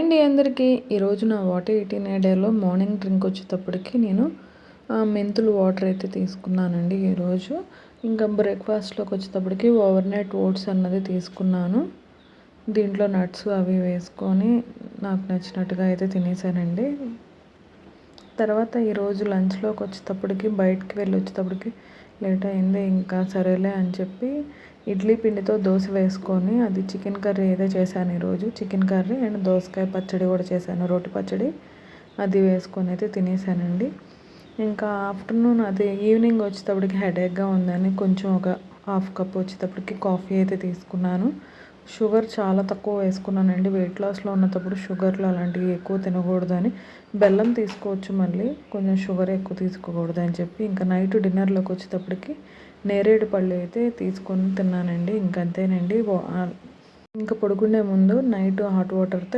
అండి అందరికీ. ఈరోజు నా వాటర్ 18 డేలో మార్నింగ్ డ్రింక్ వచ్చేటప్పటికి నేను మెంతులు వాటర్ అయితే తీసుకున్నానండి ఈరోజు. ఇంకా బ్రేక్ఫాస్ట్లోకి వచ్చేటప్పటికి ఓవర్నైట్ ఓట్స్ అన్నది తీసుకున్నాను. దీంట్లో నట్స్ అవి వేసుకొని నాకు నచ్చినట్టుగా అయితే తినేసానండి. తర్వాత ఈరోజు లంచ్లోకి వచ్చేటప్పటికి బయటికి వెళ్ళి వచ్చేటప్పటికి లేట్ అయింది. ఇంకా సరేలే అని చెప్పి ఇడ్లీ పిండితో దోశ వేసుకొని అది చికెన్ కర్రీ అయితే చేశాను ఈరోజు. చికెన్ కర్రీ అండ్ దోసకాయ పచ్చడి కూడా చేశాను, రోటి పచ్చడి. అది వేసుకొని అయితే తినేసానండి. ఇంకా ఆఫ్టర్నూన్ అది ఈవినింగ్ వచ్చేటప్పటికి హెడేక్గా ఉందని కొంచెం ఒక హాఫ్ కప్ వచ్చేటప్పటికి కాఫీ అయితే తీసుకున్నాను. షుగర్ చాలా తక్కువ వేసుకున్నానండి. వెయిట్ లాస్లో ఉన్నప్పుడు షుగర్లు అలాంటివి ఎక్కువ తినకూడదని. బెల్లం తీసుకోవచ్చు, మళ్ళీ కొంచెం షుగర్ ఎక్కువ తీసుకోకూడదు అని చెప్పి ఇంకా నైట్ డిన్నర్లోకి వచ్చేటప్పటికి నేరేడు పళ్ళు అయితే తీసుకొని తిన్నానండి. ఇంకంతేనండి. ఇంకా పడుకునే ముందు నైట్ హాట్ వాటర్తో